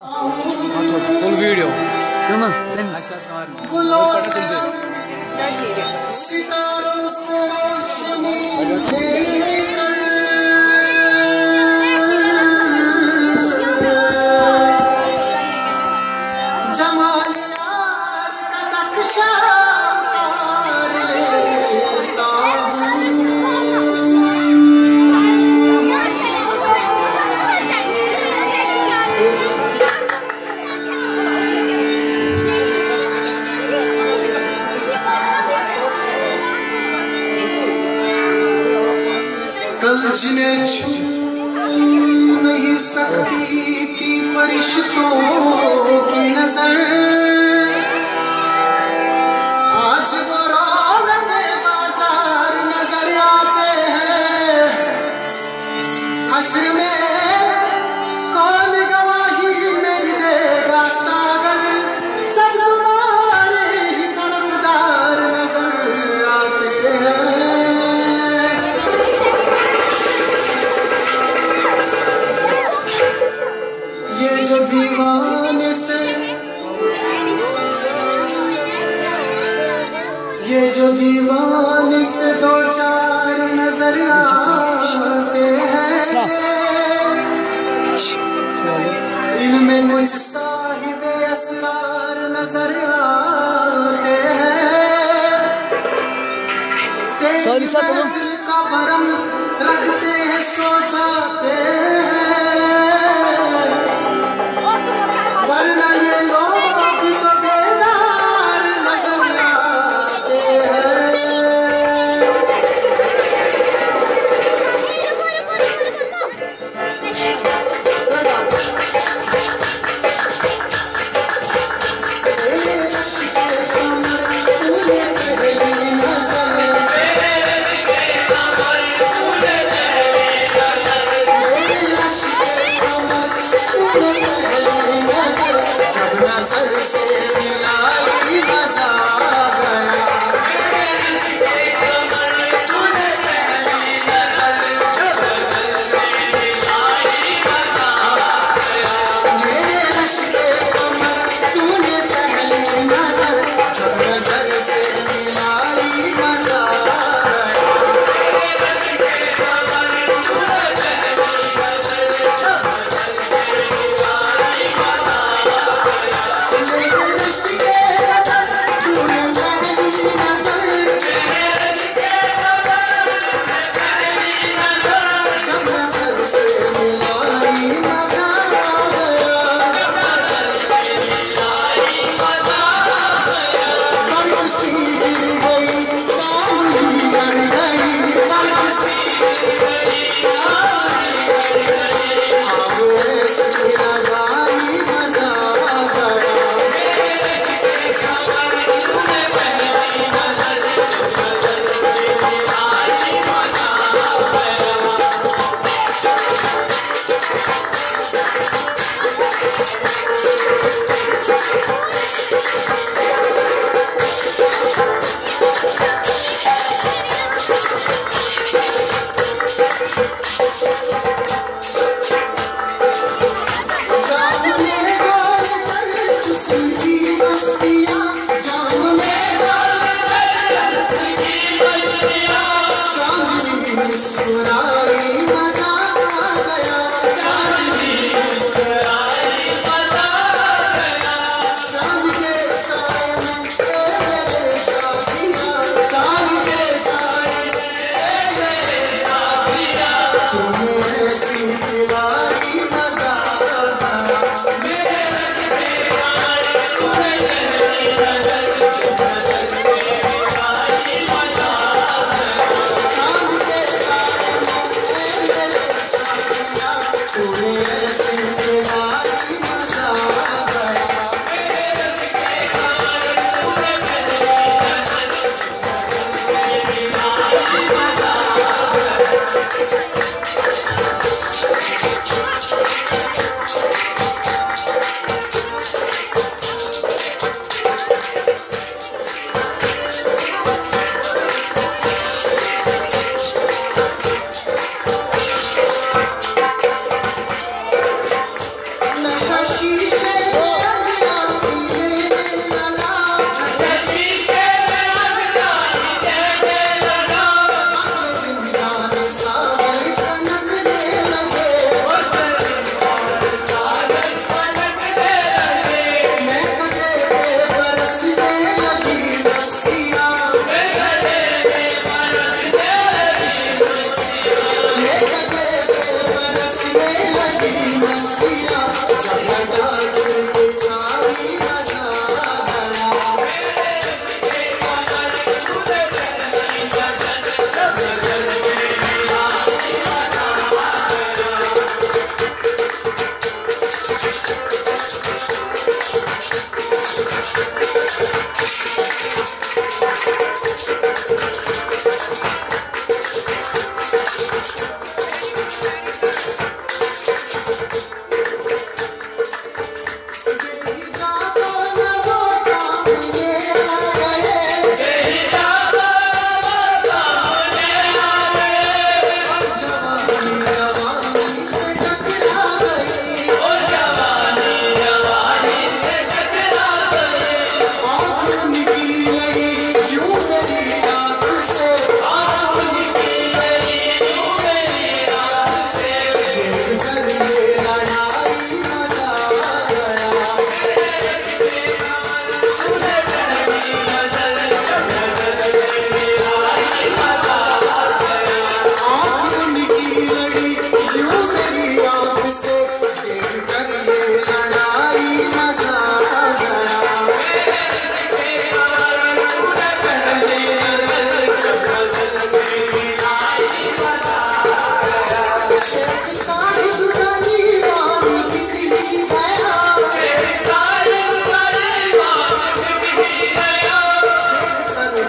Full video सितारों से रोशनी जमाल यार का नक्शा उतार लेता कल जिन्हें छू नहीं सकती थी फरिश्तों की नजर, आज वो रौनके बाजार नजर आते हैं। हश्र में कौन गवाही मेरी देगा सागर, सब तुम्हारे ही तरफदार नजर आते हैं। ये जो दीवाने से, ये जो दीवाने से दो चार नजर आते हैं, इनमें मुझ साहिबे असरार नजर आते हैं। तेरी महफिल का भरम रखते हैं, सो जाते हैं, वरना ये लोग तो बेदार नजर आते हैं। नजर से मिलाई मजा गया, मेरे रश्के कमर तूने पहली नजर, जब नजर से मिलाई मजा गया।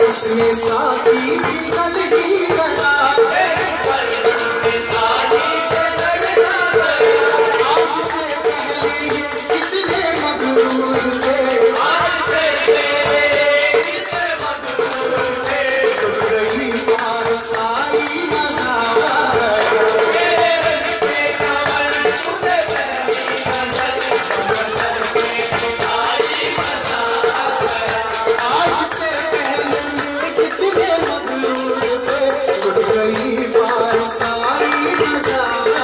उसमें साथी निकल की गला आज से पहले ये कितने मगरूर थे गई पार सारी नजारा आज से पहले कितने मगरूर थे गई पार सारी नजारा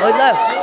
Ơi lên.